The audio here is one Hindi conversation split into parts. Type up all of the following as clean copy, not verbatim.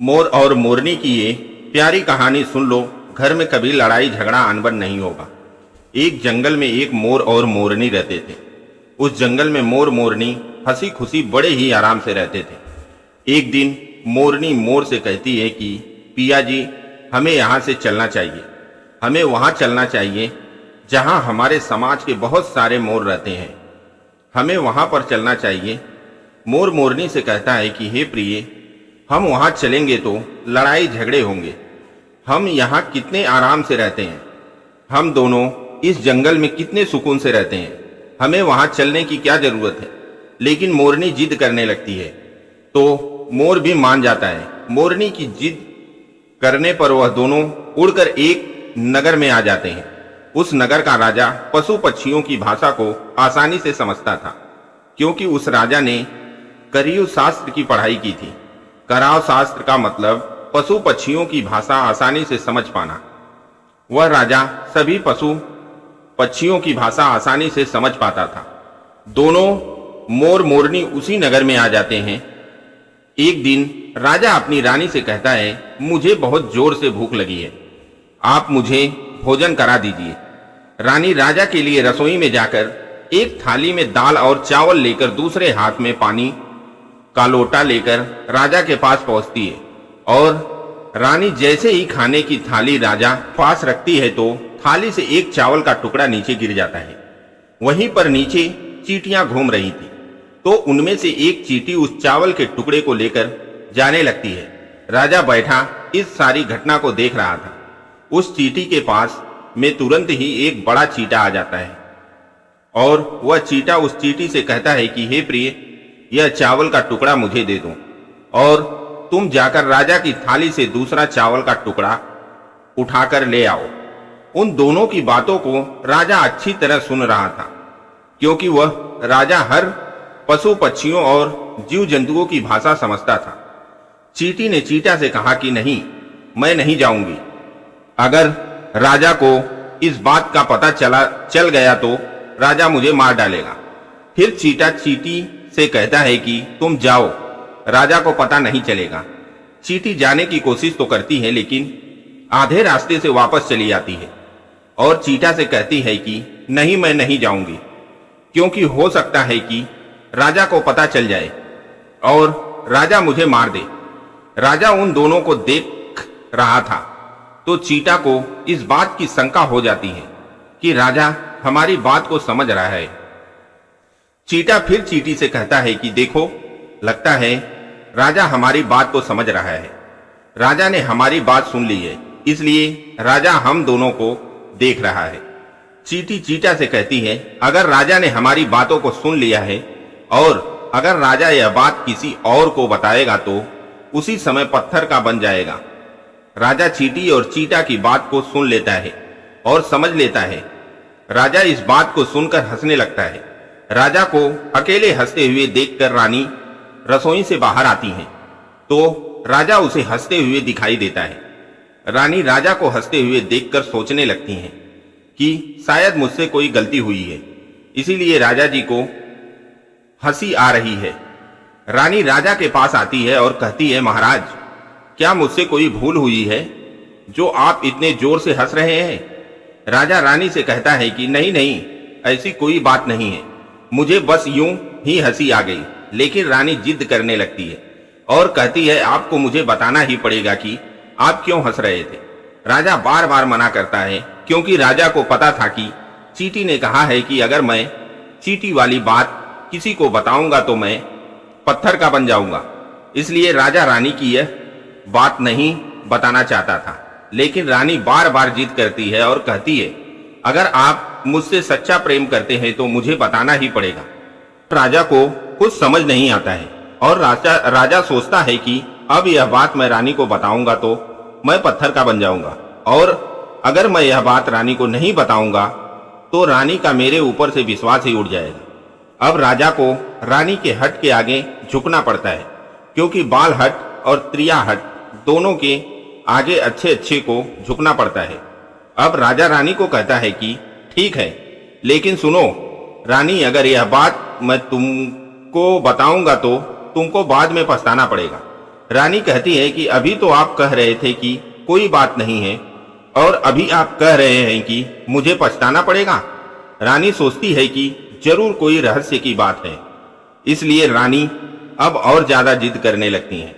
मोर और मोरनी की ये प्यारी कहानी सुन लो। घर में कभी लड़ाई झगड़ा अनबन नहीं होगा। एक जंगल में एक मोर और मोरनी रहते थे। उस जंगल में मोर मोरनी हंसी खुशी बड़े ही आराम से रहते थे। एक दिन मोरनी मोर से कहती है कि पिया जी, हमें यहाँ से चलना चाहिए। हमें वहाँ चलना चाहिए जहाँ हमारे समाज के बहुत सारे मोर रहते हैं। हमें वहाँ पर चलना चाहिए। मोर मोरनी से कहता है कि हे प्रिय, हम वहाँ चलेंगे तो लड़ाई झगड़े होंगे। हम यहाँ कितने आराम से रहते हैं। हम दोनों इस जंगल में कितने सुकून से रहते हैं। हमें वहाँ चलने की क्या जरूरत है। लेकिन मोरनी जिद करने लगती है तो मोर भी मान जाता है। मोरनी की जिद करने पर वह दोनों उड़कर एक नगर में आ जाते हैं। उस नगर का राजा पशु पक्षियों की भाषा को आसानी से समझता था, क्योंकि उस राजा ने करीव शास्त्र की पढ़ाई की थी। कराव शास्त्र का मतलब पशु पक्षियों की भाषा आसानी से समझ पाना। वह राजा सभी पशु पक्षियों की भाषा आसानी से समझ पाता था। दोनों मोर मोरनी उसी नगर में आ जाते हैं। एक दिन राजा अपनी रानी से कहता है, मुझे बहुत जोर से भूख लगी है, आप मुझे भोजन करा दीजिए। रानी राजा के लिए रसोई में जाकर एक थाली में दाल और चावल लेकर दूसरे हाथ में पानी का लोटा लेकर राजा के पास पहुंचती है। और रानी जैसे ही खाने की थाली राजा पास रखती है तो थाली से एक चावल का टुकड़ा नीचे गिर जाता है। वहीं पर नीचे चींटियां घूम रही थी, तो उनमें से एक चींटी उस चावल के टुकड़े को लेकर जाने लगती है। राजा बैठा इस सारी घटना को देख रहा था। उस चींटी के पास में तुरंत ही एक बड़ा चींटा आ जाता है और वह चींटा उस चींटी से कहता है कि हे प्रिय, यह चावल का टुकड़ा मुझे दे दो और तुम जाकर राजा की थाली से दूसरा चावल का टुकड़ा उठाकर ले आओ। उन दोनों की बातों को राजा अच्छी तरह सुन रहा था, क्योंकि वह राजा हर पशु पक्षियों और जीव जंतुओं की भाषा समझता था। चींटी ने चींटा से कहा कि नहीं, मैं नहीं जाऊंगी। अगर राजा को इस बात का पता चल गया तो राजा मुझे मार डालेगा। फिर चींटा चींटी से कहता है कि तुम जाओ, राजा को पता नहीं चलेगा। चींटी जाने की कोशिश तो करती है, लेकिन आधे रास्ते से वापस चली आती है और चींटा से कहती है कि नहीं, मैं नहीं जाऊंगी, क्योंकि हो सकता है कि राजा को पता चल जाए और राजा मुझे मार दे। राजा उन दोनों को देख रहा था तो चींटा को इस बात की शंका हो जाती है कि राजा हमारी बात को समझ रहा है। चींटा फिर चींटी से कहता है कि देखो, लगता है राजा हमारी बात को समझ रहा है। राजा ने हमारी बात सुन ली है, इसलिए राजा हम दोनों को देख रहा है। चींटी चींटा से कहती है, अगर राजा ने हमारी बातों को सुन लिया है और अगर राजा यह बात किसी और को बताएगा तो उसी समय पत्थर का बन जाएगा। राजा चींटी और चींटा की बात को सुन लेता है और समझ लेता है। राजा इस बात को सुनकर हंसने लगता है। राजा को अकेले हंसते हुए देखकर रानी रसोई से बाहर आती है तो राजा उसे हंसते हुए दिखाई देता है। रानी राजा को हंसते हुए देखकर सोचने लगती हैं कि शायद मुझसे कोई गलती हुई है, इसीलिए राजा जी को हंसी आ रही है। रानी राजा के पास आती है और कहती है, महाराज, क्या मुझसे कोई भूल हुई है जो आप इतने जोर से हंस रहे हैं? राजा रानी से कहता है कि नहीं नहीं, ऐसी कोई बात नहीं है, मुझे बस यूं ही हंसी आ गई। लेकिन रानी जिद करने लगती है और कहती है, आपको मुझे बताना ही पड़ेगा कि आप क्यों हंस रहे थे। राजा बार बार मना करता है, क्योंकि राजा को पता था कि चींटी ने कहा है कि अगर मैं चींटी वाली बात किसी को बताऊंगा तो मैं पत्थर का बन जाऊंगा। इसलिए राजा रानी की यह बात नहीं बताना चाहता था। लेकिन रानी बार बार जिद करती है और कहती है, अगर आप मुझसे सच्चा प्रेम करते हैं तो मुझे बताना ही पड़ेगा। राजा को कुछ समझ नहीं आता है और राजा सोचता है कि अब यह बात मैं रानी को बताऊंगा तो मैं पत्थर का बन जाऊंगा, और अगर मैं यह बात रानी को नहीं बताऊंगा तो रानी का मेरे ऊपर से विश्वास ही उड़ जाएगा। अब राजा को रानी के हट के आगे झुकना पड़ता है, क्योंकि बाल हट और त्रिया हट दोनों के आगे अच्छे अच्छे को झुकना पड़ता है। अब राजा रानी को कहता है कि ठीक है, लेकिन सुनो रानी, अगर यह बात मैं तुमको बताऊंगा तो तुमको बाद में पछताना पड़ेगा। रानी कहती है कि अभी तो आप कह रहे थे कि कोई बात नहीं है और अभी आप कह रहे हैं कि मुझे पछताना पड़ेगा। रानी सोचती है कि जरूर कोई रहस्य की बात है, इसलिए रानी अब और ज्यादा जिद करने लगती है।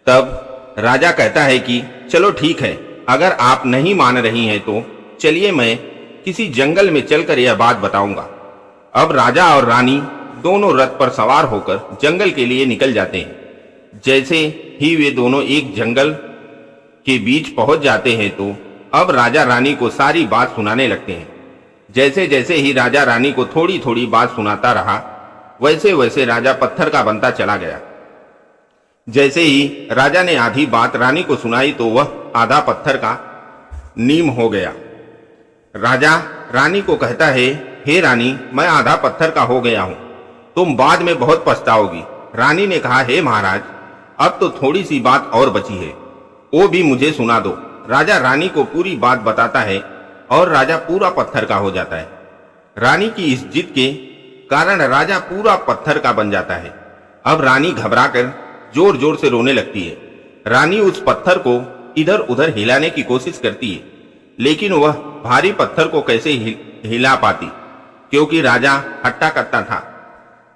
तब राजा कहता है कि चलो ठीक है, अगर आप नहीं मान रही हैं तो चलिए मैं किसी जंगल में चलकर यह बात बताऊंगा। अब राजा और रानी दोनों रथ पर सवार होकर जंगल के लिए निकल जाते हैं। जैसे ही वे दोनों एक जंगल के बीच पहुंच जाते हैं तो अब राजा रानी को सारी बात सुनाने लगते हैं। जैसे जैसे ही राजा रानी को थोड़ी थोड़ी बात सुनाता रहा, वैसे वैसे राजा पत्थर का बनता चला गया। जैसे ही राजा ने आधी बात रानी को सुनाई तो वह आधा पत्थर का नीम हो गया। राजा रानी को कहता है, हे रानी, मैं आधा पत्थर का हो गया हूं, तुम बाद में बहुत पछताओगी। रानी ने कहा, हे महाराज, अब तो थोड़ी सी बात और बची है, वो भी मुझे सुना दो। राजा रानी को पूरी बात बताता है और राजा पूरा पत्थर का हो जाता है। रानी की इस जिद के कारण राजा पूरा पत्थर का बन जाता है। अब रानी घबराकर जोर जोर से रोने लगती है। रानी उस पत्थर को इधर उधर हिलाने की कोशिश करती है, लेकिन वह भारी पत्थर को कैसे हिला पाती, क्योंकि राजा हट्टा कट्टा था।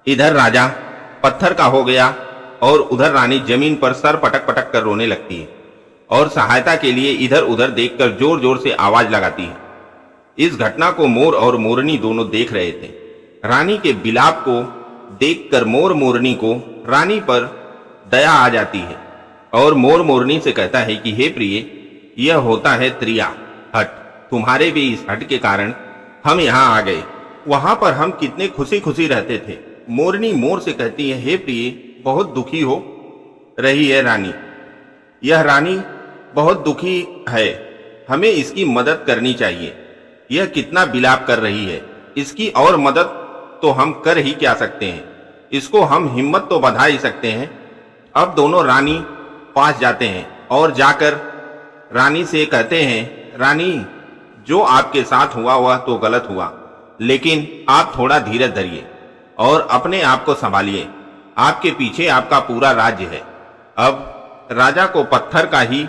इधर राजा पत्थर का हो गया और उधर रानी जमीन पर सर पटक पटक कर रोने लगती है और सहायता के लिए इधर उधर देखकर जोर जोर से आवाज लगाती है। इस घटना को मोर और मोरनी दोनों देख रहे थे। रानी के बिलाप को देखकर मोर मोरनी को रानी पर दया आ जाती है और मोर मोरनी से कहता है कि हे प्रिय, यह होता है त्रिया हट, तुम्हारे भी इस हट के कारण हम यहाँ आ गए। वहां पर हम कितने खुशी खुशी रहते थे। मोरनी मोर से कहती है, हे प्रिय, बहुत दुखी हो रही है रानी, यह रानी बहुत दुखी है, हमें इसकी मदद करनी चाहिए। यह कितना बिलाप कर रही है, इसकी और मदद तो हम कर ही क्या सकते हैं, इसको हम हिम्मत तो बधा ही सकते हैं। अब दोनों रानी पास जाते हैं और जाकर रानी से कहते हैं, रानी, जो आपके साथ हुआ वह तो गलत हुआ, लेकिन आप थोड़ा धीरज धरिए और अपने आप को संभालिए। आपके पीछे आपका पूरा राज्य है। अब राजा को पत्थर का ही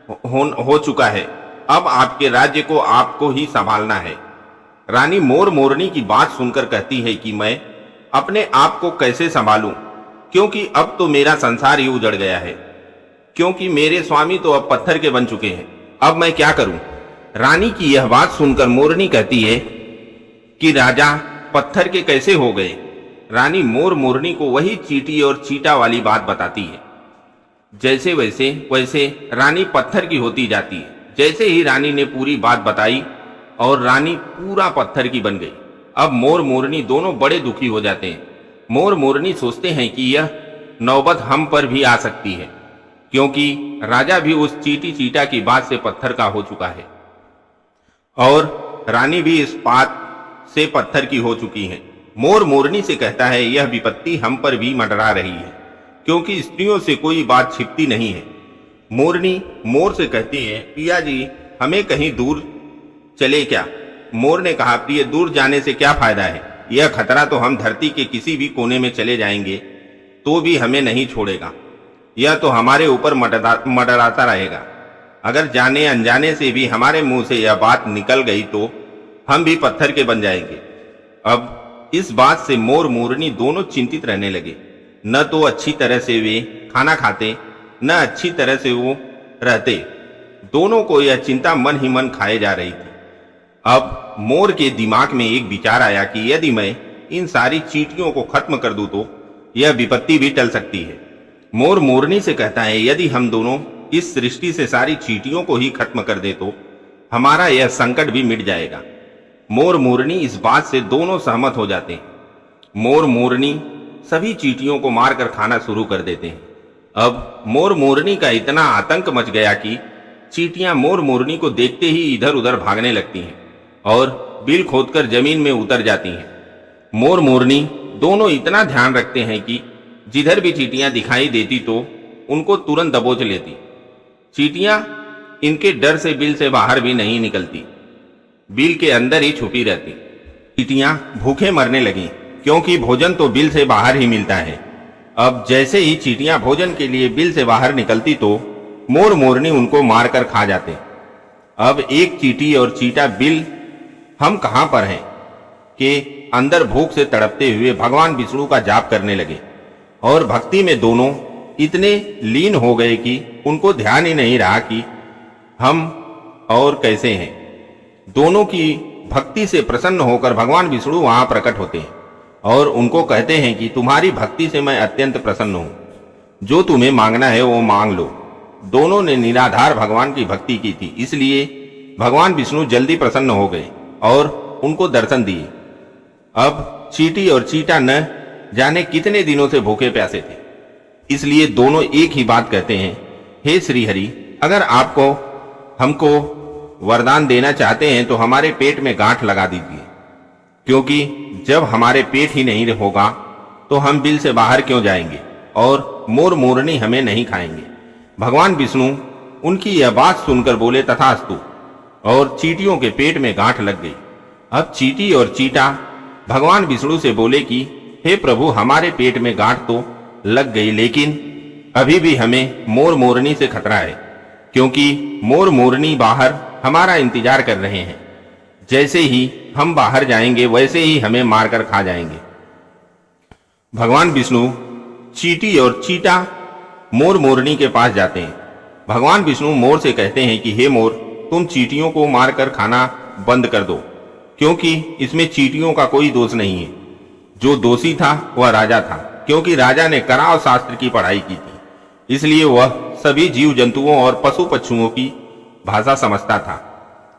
हो चुका है, अब आपके राज्य को आपको ही संभालना है। रानी मोर मोरनी की बात सुनकर कहती है कि मैं अपने आप को कैसे संभालूं, क्योंकि अब तो मेरा संसार ही उजड़ गया है, क्योंकि मेरे स्वामी तो अब पत्थर के बन चुके हैं। अब मैं क्या करूं? रानी की यह बात सुनकर मोरनी कहती है कि राजा पत्थर के कैसे हो गए। रानी मोर मोरनी को वही चींटी और चीटा वाली बात बताती है। जैसे वैसे वैसे रानी पत्थर की होती जाती है। जैसे ही रानी ने पूरी बात बताई और रानी पूरा पत्थर की बन गई। अब मोर मोरनी दोनों बड़े दुखी हो जाते हैं। मोर मोरनी सोचते हैं कि यह नौबत हम पर भी आ सकती है, क्योंकि राजा भी उस चीटी चीटा की बात से पत्थर का हो चुका है और रानी भी इस बात से पत्थर की हो चुकी है। मोर मोरनी से कहता है, यह विपत्ति हम पर भी मंडरा रही है, क्योंकि स्त्रियों से कोई बात छिपती नहीं है। मोरनी मोर से कहती है, पिया जी, हमें कहीं दूर चले क्या? मोर ने कहा, प्रिय, दूर जाने से क्या फायदा है, यह खतरा तो हम धरती के किसी भी कोने में चले जाएंगे तो भी हमें नहीं छोड़ेगा, यह तो हमारे ऊपर मंडराता रहेगा। अगर जाने अनजाने से भी हमारे मुंह से यह बात निकल गई तो हम भी पत्थर के बन जाएंगे। अब इस बात से मोर मोरनी दोनों चिंतित रहने लगे। न तो अच्छी तरह से वे खाना खाते, न अच्छी तरह से वो रहते। दोनों को यह चिंता मन ही मन खाए जा रही थी। अब मोर के दिमाग में एक विचार आया कि यदि मैं इन सारी चींटियों को खत्म कर दूं तो यह विपत्ति भी टल सकती है। मोर मोरनी से कहता है, यदि हम दोनों इस सृष्टि से सारी चींटियों को ही खत्म कर दे तो हमारा यह संकट भी मिट जाएगा। मोर मोरनी इस बात से दोनों सहमत हो जाते हैं। मोर मोरनी सभी चींटियों को मारकर खाना शुरू कर देते हैं। अब मोर मोरनी का इतना आतंक मच गया कि चींटियां मोर मोरनी को देखते ही इधर उधर भागने लगती हैं और बिल खोदकर जमीन में उतर जाती हैं। मोर मोरनी दोनों इतना ध्यान रखते हैं कि जिधर भी चींटियां दिखाई देती तो उनको तुरंत दबोच लेती। चींटियां इनके डर से बिल से बाहर भी नहीं निकलती, बिल के अंदर ही छुपी रहती। चींटियां भूखे मरने लगीं, क्योंकि भोजन तो बिल से बाहर ही मिलता है। अब जैसे ही चींटियां भोजन के लिए बिल से बाहर निकलती तो मोर मोरनी उनको मारकर खा जाते। अब एक चींटी और चीटा बिल हम कहां पर हैं के अंदर भूख से तड़पते हुए भगवान विष्णु का जाप करने लगे और भक्ति में दोनों इतने लीन हो गए कि उनको ध्यान ही नहीं रहा कि हम और कैसे हैं। दोनों की भक्ति से प्रसन्न होकर भगवान विष्णु वहां प्रकट होते हैं और उनको कहते हैं कि तुम्हारी भक्ति से मैं अत्यंत प्रसन्न हूं, जो तुम्हें मांगना है वो मांग लो। दोनों ने निराधार भगवान की भक्ति की थी, इसलिए भगवान विष्णु जल्दी प्रसन्न हो गए और उनको दर्शन दिए। अब चींटी और चीटा न जाने कितने दिनों से भूखे प्यासे थे, इसलिए दोनों एक ही बात कहते हैं, हे श्री हरि, अगर आपको हमको वरदान देना चाहते हैं तो हमारे पेट में गांठ लगा दीजिए, क्योंकि जब हमारे पेट ही नहीं होगा तो हम बिल से बाहर क्यों जाएंगे और मोर मोरनी हमें नहीं खाएंगे। भगवान विष्णु उनकी यह बात सुनकर बोले तथास्तु, और चींटियों के पेट में गांठ लग गई। अब चींटी और चीटा भगवान विष्णु से बोले कि हे प्रभु, हमारे पेट में गांठ तो लग गई, लेकिन अभी भी हमें मोर मोरनी से खतरा है, क्योंकि मोर मोरनी बाहर हमारा इंतजार कर रहे हैं। जैसे ही हम बाहर जाएंगे वैसे ही हमें मारकर खा जाएंगे। भगवान विष्णु चींटी और चीटा मोर मोरनी के पास जाते हैं। भगवान विष्णु मोर से कहते हैं कि हे मोर, तुम चींटियों को मारकर खाना बंद कर दो, क्योंकि इसमें चींटियों का कोई दोष नहीं है। जो दोषी था वह राजा था, क्योंकि राजा ने कराव शास्त्र की पढ़ाई की थी, इसलिए वह सभी जीव जंतुओं और पशु पक्षियों की भाषा समझता था।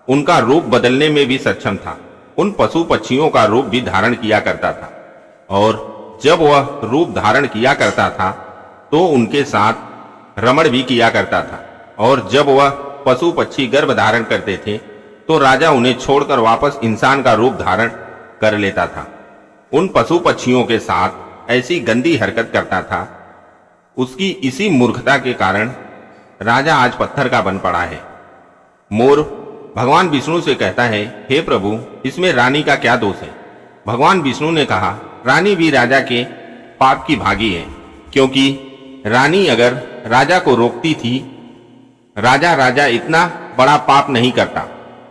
उनका रूप बदलने में भी सक्षम था। उन पशु पक्षियों का रूप भी धारण किया करता था, और जब वह रूप धारण किया करता था तो उनके साथ रमण भी किया करता था। और जब वह पशु पक्षी गर्भ धारण करते थे तो राजा उन्हें छोड़कर वापस इंसान का रूप धारण कर लेता था। उन पशु पक्षियों के साथ ऐसी गंदी हरकत करता था। उसकी इसी मूर्खता के कारण राजा आज पत्थर का बन पड़ा है। मोर भगवान विष्णु से कहता है, हे प्रभु, इसमें रानी का क्या दोष है। भगवान विष्णु ने कहा, रानी भी राजा के पाप की भागी है, क्योंकि रानी अगर राजा को रोकती थी, राजा इतना बड़ा पाप नहीं करता,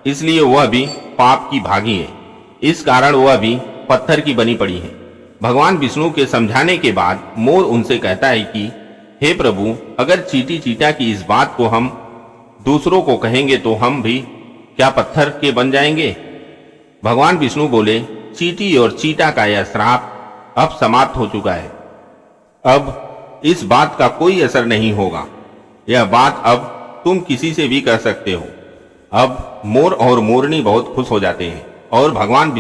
इसलिए वह भी पाप की भागी है। इस कारण वह भी पत्थर की बनी पड़ी है। भगवान विष्णु के समझाने के बाद मोर उनसे कहता है कि हे प्रभु, अगर चींटी चीटा की इस बात को हम दूसरों को कहेंगे तो हम भी क्या पत्थर के बन जाएंगे। भगवान विष्णु बोले, चींटी और चीटा का यह श्राप अब समाप्त हो चुका है। अब इस बात का कोई असर नहीं होगा। यह बात अब तुम किसी से भी कर सकते हो। अब मोर और मोरनी बहुत खुश हो जाते हैं और भगवान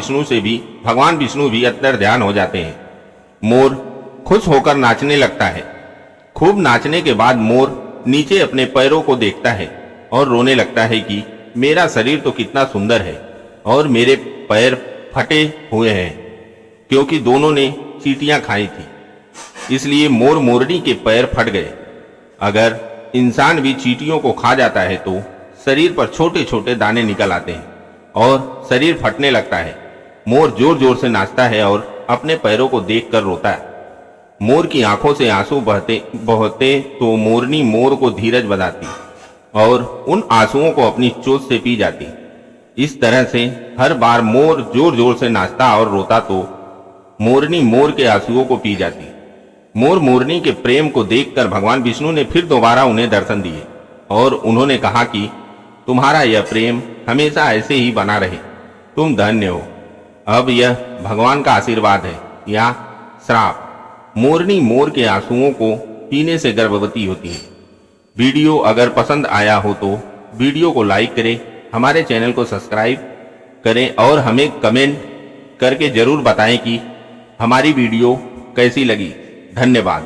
विष्णु भी अंतर ध्यान हो जाते हैं। मोर खुश होकर नाचने लगता है। खूब नाचने के बाद मोर नीचे अपने पैरों को देखता है और रोने लगता है कि मेरा शरीर तो कितना सुंदर है और मेरे पैर फटे हुए हैं, क्योंकि दोनों ने चींटियां खाई थी, इसलिए मोर मोरनी के पैर फट गए। अगर इंसान भी चींटियों को खा जाता है तो शरीर पर छोटे छोटे दाने निकल आते हैं और शरीर फटने लगता है। मोर जोर जोर से नाचता है और अपने पैरों को देखकर रोता है। मोर की आंखों से आंसू बहते तो मोरनी मोर को धीरज बंधाती और उन आंसुओं को अपनी चोंच से पी जाती। इस तरह से हर बार मोर जोर जोर से नाचता और रोता तो मोरनी मोर के आंसुओं को पी जाती। मोर मोरनी के प्रेम को देखकर भगवान विष्णु ने फिर दोबारा उन्हें दर्शन दिए और उन्होंने कहा कि तुम्हारा यह प्रेम हमेशा ऐसे ही बना रहे, तुम धन्य हो। अब यह भगवान का आशीर्वाद है या श्राप। मोरनी मोर के आंसुओं को पीने से गर्भवती होती है। वीडियो अगर पसंद आया हो तो वीडियो को लाइक करें, हमारे चैनल को सब्सक्राइब करें और हमें कमेंट करके जरूर बताएं कि हमारी वीडियो कैसी लगी। धन्यवाद।